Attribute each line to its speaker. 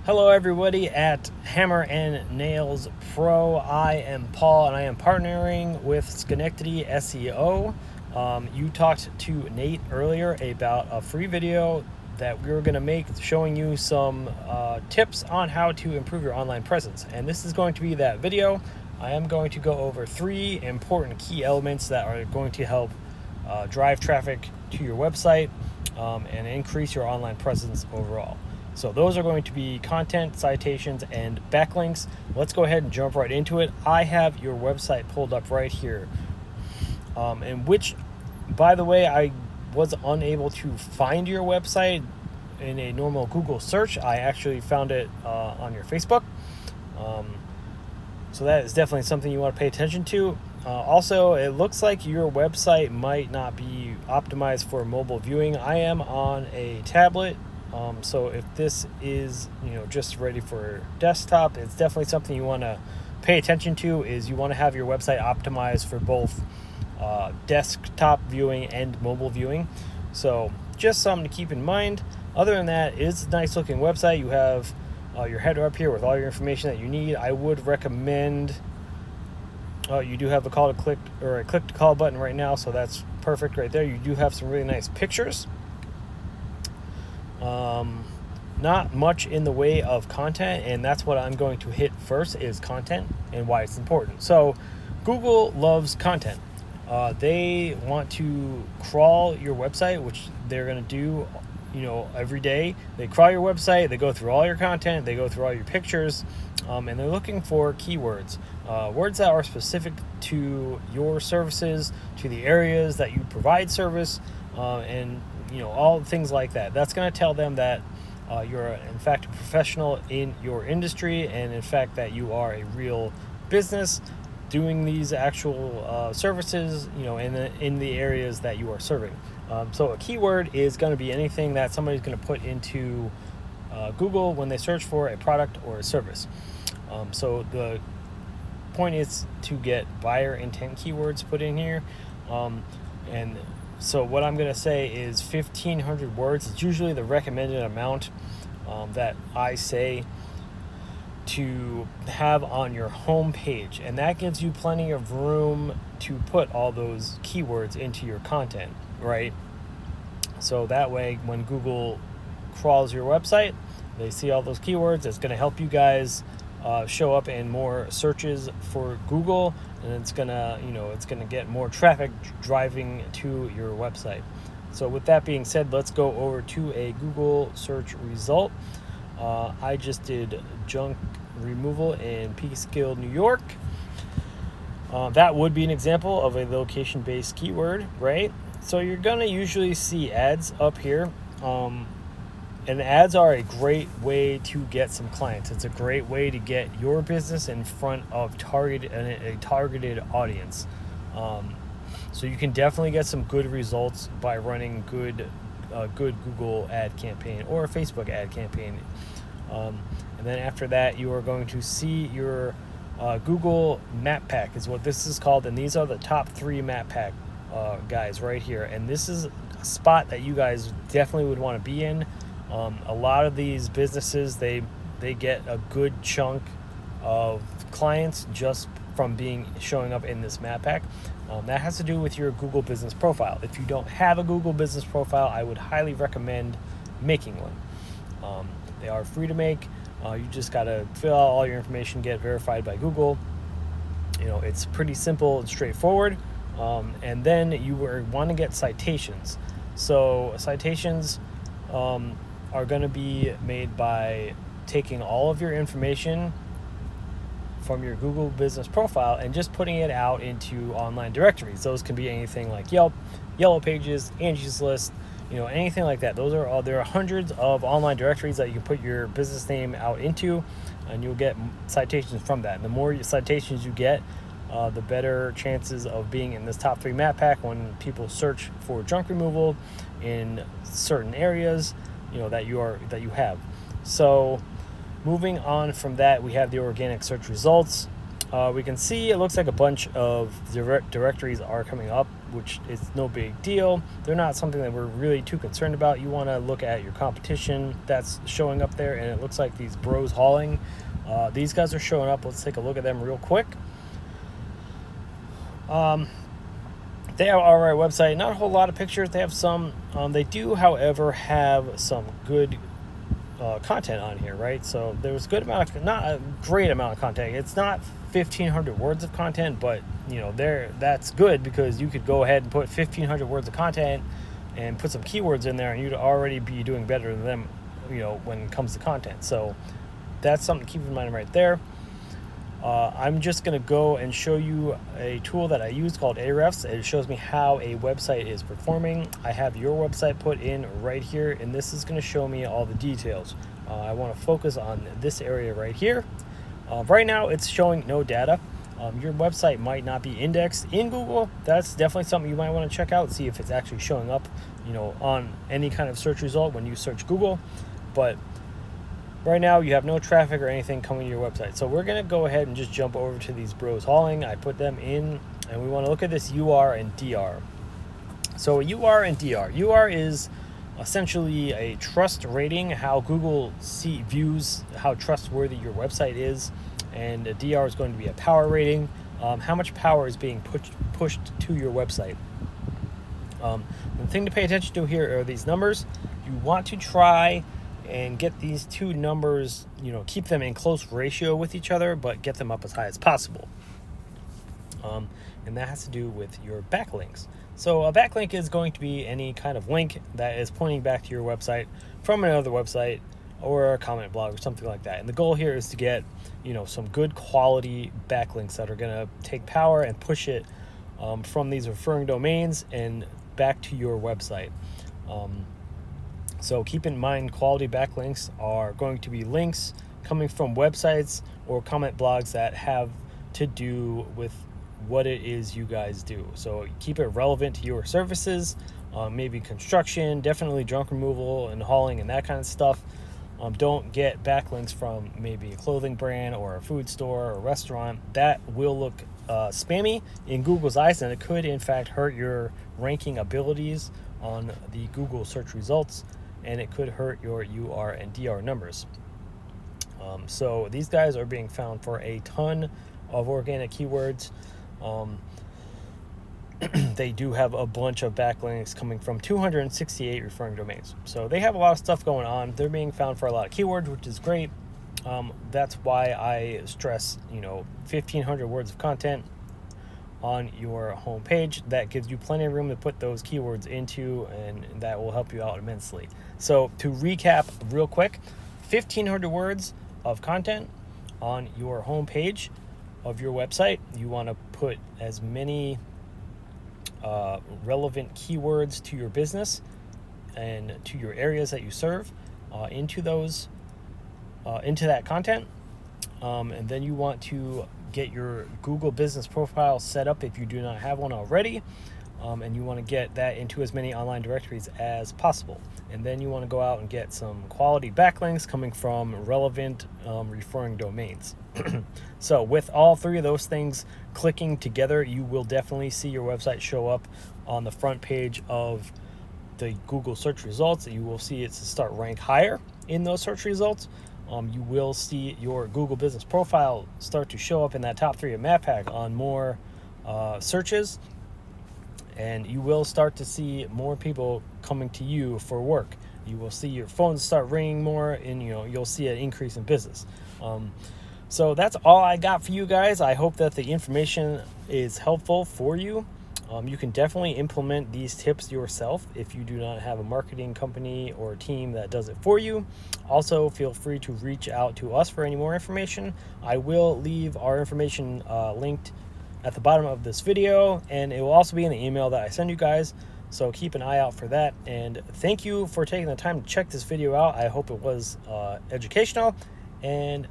Speaker 1: Hello, everybody at Hammer and Nails Pro. I am Paul, and I am partnering with Schenectady SEO. You talked to Nate earlier about a free video that we were going to make showing you some tips on how to improve your online presence. And this is going to be that video. I am going to go over 3 important key elements that are going to help drive traffic to your website and increase your online presence overall. So those are going to be content, citations, and backlinks. Let's go ahead and jump right into it. I have your website pulled up right here, and which, by the way, I was unable to find your website in a normal Google search. I actually found it on your Facebook. So that is definitely something you want to pay attention to. Also, it looks like your website might not be optimized for mobile viewing. I am on a tablet. So if this is, just ready for desktop, it's definitely something you want to pay attention to. Is you want to have your website optimized for both desktop viewing and mobile viewing. So just something to keep in mind. Other than that, it's a nice looking website. You have your header up here with all your information that you need. I would recommend. You do have a call to click or a click to call button right now, so that's perfect right there. You do have some really nice pictures. Not much in the way of content, and that's what I'm going to hit first is content and why it's important. So Google loves content. They want to crawl your website, which they're going to do, every day. They crawl your website, they go through all your content, they go through all your pictures, and they're looking for keywords, words that are specific to your services, to the areas that you provide service, and all things like that. That's going to tell them that you're in fact a professional in your industry, and in fact that you are a real business doing these actual services, in the areas that you are serving. So a keyword is going to be anything that somebody's going to put into Google when they search for a product or a service. So the point is to get buyer intent keywords put in here, and so what I'm going to say is 1,500 words. It's usually the recommended amount that I say to have on your home page, and that gives you plenty of room to put all those keywords into your content, right? So that way, when Google crawls your website, they see all those keywords. It's going to help you guys show up in more searches for Google, and it's gonna get more traffic driving to your website. So with that being said, let's go over to a Google search result. I just did junk removal in Peekskill, New York. That would be an example of a location-based keyword, right? So you're gonna usually see ads up here. And ads are a great way to get some clients. It's a great way to get your business in front of a targeted audience. So you can definitely get some good results by running good Google ad campaign or a Facebook ad campaign. And then after that, you are going to see your Google Map Pack is what this is called. And these are the top 3 Map Pack guys right here. And this is a spot that you guys definitely would want to be in. A lot of these businesses, they get a good chunk of clients just from showing up in this map pack. That has to do with your Google business profile. If you don't have a Google business profile, I would highly recommend making one. They are free to make. You just got to fill out all your information, get verified by Google. It's pretty simple and straightforward. And then you want to get citations. So citations are going to be made by taking all of your information from your Google business profile and just putting it out into online directories. Those can be anything like Yelp, Yellow Pages, Angie's List, anything like that. There are hundreds of online directories that you can put your business name out into, and you'll get citations from that. And the more citations you get, the better chances of being in this top 3 map pack when people search for junk removal in certain areas, that you have. So moving on from that, we have the organic search results. We can see it looks like a bunch of directories are coming up. which is no big deal. They're not something that we're really too concerned about. You want to look at your competition that's showing up there, and it looks like these bros hauling. These guys are showing up. Let's take a look at them real quick. They have our website. Not a whole lot of pictures. They have some. They do, however, have some good content on here, right? So there's a good amount of, not a great amount of content. It's not 1,500 words of content, but that's good, because you could go ahead and put 1,500 words of content and put some keywords in there, and you'd already be doing better than them, when it comes to content. So that's something to keep in mind right there. I'm just going to go and show you a tool that I use called Ahrefs. It shows me how a website is performing. I have your website put in right here, and this is going to show me all the details. I want to focus on this area right here. Right now, it's showing no data. Your website might not be indexed in Google. That's definitely something you might want to check out, see if it's actually showing up, on any kind of search result when you search Google. But right now, you have no traffic or anything coming to your website. So we're going to go ahead and just jump over to these bros hauling. I put them in, and we want to look at this UR and DR. So UR and DR. UR is essentially a trust rating, how Google views how trustworthy your website is. And a DR is going to be a power rating, how much power is being pushed to your website. The thing to pay attention to here are these numbers. You want to try and get these two numbers, keep them in close ratio with each other, but get them up as high as possible. And that has to do with your backlinks. So a backlink is going to be any kind of link that is pointing back to your website from another website or a comment blog or something like that. And the goal here is to get, some good quality backlinks that are going to take power and push it from these referring domains and back to your website. So keep in mind, quality backlinks are going to be links coming from websites or comment blogs that have to do with what it is you guys do. So keep it relevant to your services, maybe construction, definitely junk removal and hauling and that kind of stuff. Don't get backlinks from maybe a clothing brand or a food store or a restaurant. That will look spammy in Google's eyes, and it could in fact hurt your ranking abilities on the Google search results, and it could hurt your UR and DR numbers. So these guys are being found for a ton of organic keywords. They do have a bunch of backlinks coming from 268 referring domains. So they have a lot of stuff going on. They're being found for a lot of keywords, which is great. That's why I stress, 1,500 words of content on your homepage. That gives you plenty of room to put those keywords into, and that will help you out immensely. So to recap real quick, 1,500 words of content on your homepage of your website. You want to put as many relevant keywords to your business and to your areas that you serve into that content. And then you want to get your Google business profile set up if you do not have one already. And you want to get that into as many online directories as possible. And then you want to go out and get some quality backlinks coming from relevant referring domains. So with all three of those things clicking together, you will definitely see your website show up on the front page of the Google search results. You will see it start rank higher in those search results. You will see your Google business profile start to show up in that top 3 of Map Pack on more searches. And you will start to see more people coming to you for work. You will see your phones start ringing more, and you'll see an increase in business. So that's all I got for you guys. I hope that the information is helpful for you. You can definitely implement these tips yourself if you do not have a marketing company or team that does it for you. Also, feel free to reach out to us for any more information. I will leave our information linked at the bottom of this video, and it will also be in the email that I send you guys. So keep an eye out for that. And thank you for taking the time to check this video out. I hope it was educational, and